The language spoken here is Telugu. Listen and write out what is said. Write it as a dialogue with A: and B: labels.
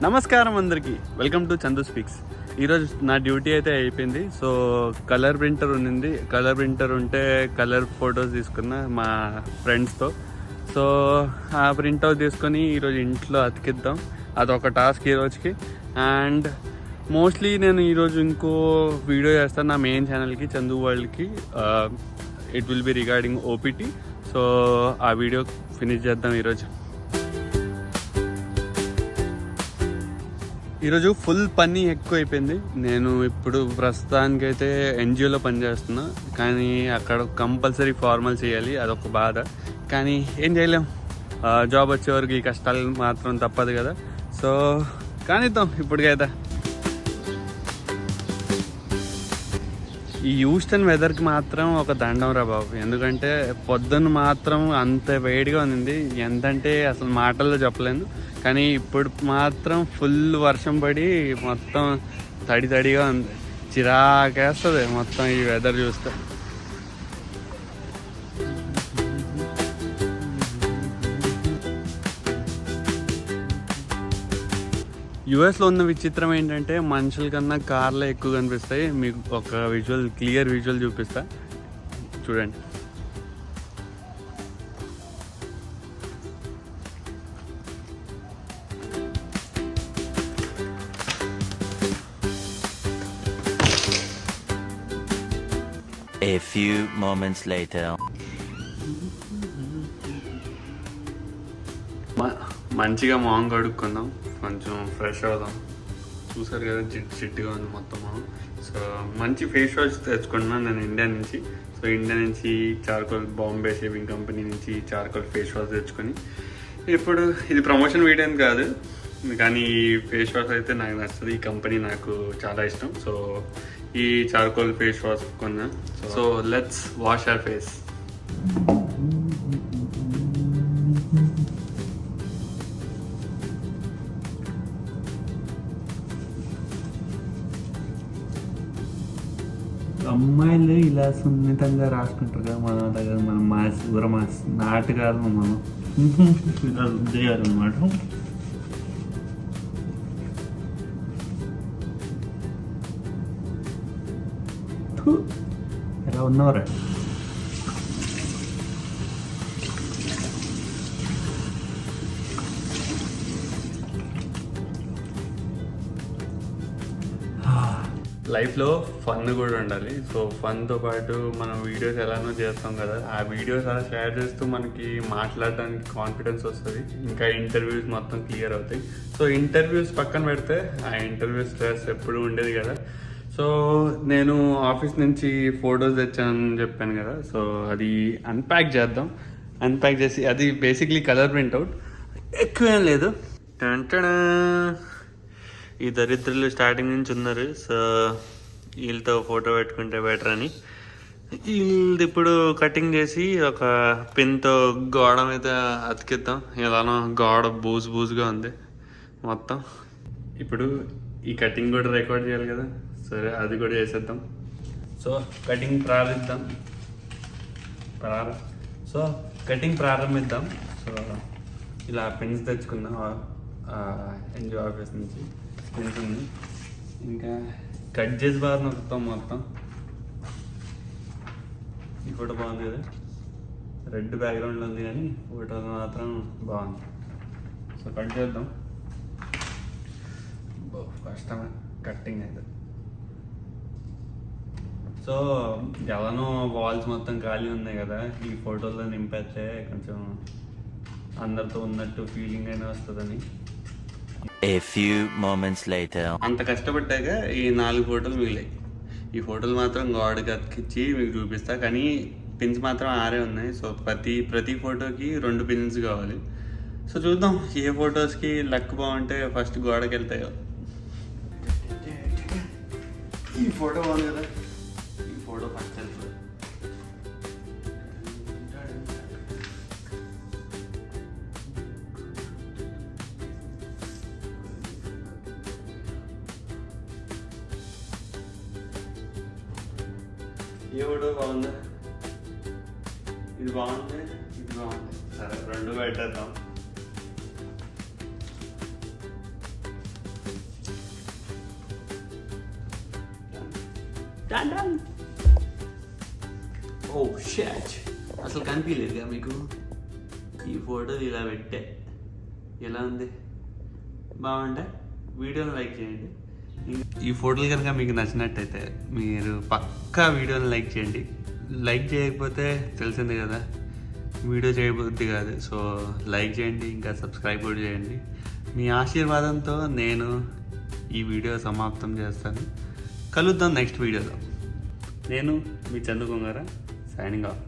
A: నమస్కారం అందరికీ, వెల్కమ్ టు చందు స్పీక్స్. ఈరోజు నా డ్యూటీ అయితే అయిపోయింది. సో కలర్ ప్రింటర్ ఉన్నింది. కలర్ ప్రింటర్ ఉంటే కలర్ ఫొటోస్ తీసుకున్న మా ఫ్రెండ్స్తో. సో ఆ ప్రింట్అవుట్ తీసుకొని ఈరోజు ఇంట్లో అతికిద్దాం. అదొక టాస్క్ ఈరోజుకి. అండ్ మోస్ట్లీ నేను ఈరోజు ఇంకో వీడియో చేస్తాను నా మెయిన్ ఛానల్కి, చందు వరల్డ్కి. It will be regarding OPT. So ఆ వీడియో ఫినిష్ చేద్దాం ఈరోజు. ఈరోజు ఫుల్ పని ఎక్కువ అయిపోయింది. నేను ఇప్పుడు ప్రస్తుతానికైతే ఎన్జిఓలో పనిచేస్తున్నా, కానీ అక్కడ కంపల్సరీ ఫార్మల్ చేయాలి. అదొక బాధ, కానీ ఏం చేయలేం. జాబ్ వచ్చేవరకు ఈ కష్టాలు మాత్రం తప్పదు కదా. సో కానిద్దాం ఇప్పటికైతే. ఈ హ్యూస్టన్ వెదర్కి మాత్రం ఒక దండం రా బాబు. ఎందుకంటే పొద్దున్న మాత్రం అంత వేడిగా ఉంది, ఎంతంటే అసలు మాటల్లో చెప్పలేను. కానీ ఇప్పుడు మాత్రం ఫుల్ వర్షం పడి మొత్తం తడి తడిగా ఉంది. చిరాకేస్తుంది మొత్తం ఈ వెదర్ చూస్తే. యుఎస్లో ఉన్న విచిత్రం ఏంటంటే మనుషుల కన్నా కార్లే ఎక్కువ కనిపిస్తాయి. మీకు ఒక క్లియర్ విజువల్ చూపిస్తా, చూడండి.
B: A few moments later.
A: మంచిగా మొహం కడుక్కుందాం, కొంచెం ఫ్రెష్ అవుదాం. చూసారు కదా చిట్టుగా ఉంది మొత్తం మొహం. సో మంచి ఫేస్ వాష్ తెచ్చుకున్నాను నేను ఇండియా నుంచి. సో ఇండియా నుంచి చార్కోల్, బాంబే షేవింగ్ కంపెనీ నుంచి చార్కోల్ ఫేస్ వాష్ తెచ్చుకొని, ఇప్పుడు ఇది ప్రమోషన్ వీడియో కాదు, కానీ ఈ ఫేస్ వాష్ అయితే నాకు నచ్చుతుంది. ఈ కంపెనీ నాకు చాలా ఇష్టం. సో ఈ చార్కోల్ ఫేస్ వాష్ కొన్నా. So let's wash hour face. అమ్మాయిలు ఇలా సున్నితంగా రాసుకుంటారు కదా, మన దగ్గర మనం మాస్ నాటు కాదు, మనం ఇలా చేయాలన్నమాట. ఎలా ఉన్నవరా? లైఫ్లో ఫన్ కూడా ఉండాలి. సో ఫన్తో పాటు మనం వీడియోస్ ఎలానో చేస్తాం కదా, ఆ వీడియోస్ అలా షేర్ చేస్తూ మనకి మాట్లాడడానికి కాన్ఫిడెన్స్ వస్తుంది. ఇంకా ఇంటర్వ్యూస్ మొత్తం క్లియర్ అవుతాయి. సో ఇంటర్వ్యూస్ పక్కన పెడితే ఆ ఇంటర్వ్యూ స్ట్రెస్ ఎప్పుడు ఉండేది కదా. సో నేను ఆఫీస్ నుంచి ఫొటోస్ తెచ్చానని చెప్పాను కదా. సో అది అన్ప్యాక్ చేద్దాం. అన్ప్యాక్ చేసి, అది బేసిక్లీ కలర్ ప్రింట్అవుట్, ఎక్కువేం లేదు. ఈ దరిద్రులు స్టార్టింగ్ నుంచి ఉన్నారు. సో వీళ్ళతో ఫోటో పెట్టుకుంటే బెటర్ అని వీళ్ళది ఇప్పుడు కటింగ్ చేసి ఒక పిన్తో గోడ మీద అతికిద్దాం. ఎలానో గోడ బూజుగా ఉంది మొత్తం. ఇప్పుడు ఈ కటింగ్ కూడా రికార్డ్ చేయాలి కదా, సరే అది కూడా చేసేద్దాం. సో కటింగ్ ప్రారంభిద్దాం. సో ఇలా పెన్స్ తెచ్చుకుందాం ఎన్జిఓ ఆఫీస్ నుంచి. పెన్స్ ఉంది, ఇంకా కట్ చేసి బాగా నొక్కుతాం మొత్తం. ఈ ఫోటో బాగుంది కదా, రెడ్ బ్యాక్గ్రౌండ్లో ఉంది కానీ ఫోటో మాత్రం బాగుంది. సో కట్ చేద్దాం. కష్టమే కట్టింగ్ అయితే. సో ఎలానో వాల్స్ మొత్తం ఖాళీ ఉన్నాయి కదా, ఈ ఫోటోలో నింపేస్తే కొంచెం అందరితో ఉన్నట్టు ఫీలింగ్ అయినా వస్తుందని.
B: A few moments later.
A: అంత కష్టపడ్డాక ఈ 4 ఫోటోలు మిగిలాయి. ఈ ఫోటోలు మాత్రం గోడకి అతికిచ్చి మీకు చూపిస్తా, కానీ పిన్స్ మాత్రం 6 ఉన్నాయి. సో ప్రతి ఫోటోకి 2 పిన్స్ కావాలి. సో చూద్దాం ఏ ఫొటోస్కి లక్ బాగుంటే ఫస్ట్ గోడకి వెళ్తాయో. ఈ ఫోటో బాగుంది కదా, ఈ ఫోటో ఫస్ట్ వెళ్తుంది. ఏ ఫోటో బాగుందా? ఇది బాగుంది, ఇది బాగుంది. సరే 2 పెట్టేద్దాం. ఓ షాచ్, అసలు కనిపించలేదుగా మీకు? ఈ ఫోటో ఇలా పెట్టే ఎలా ఉంది? బాగుంటే వీడియోని లైక్ చేయండి. ఈ ఫోటోలు కనుక మీకు నచ్చినట్టయితే మీరు పక్కా వీడియోని లైక్ చేయండి. లైక్ చేయకపోతే తెలిసింది కదా, వీడియో చేయబుద్ధి కాదు. సో లైక్ చేయండి, ఇంకా సబ్స్క్రైబ్ కూడా చేయండి. మీ ఆశీర్వాదంతో నేను ఈ వీడియో సమాప్తం చేస్తాను. కలుద్దాం నెక్స్ట్ వీడియోలో. నేను మీ చందు కొంగారా, సైనింగ్ ఆఫ్.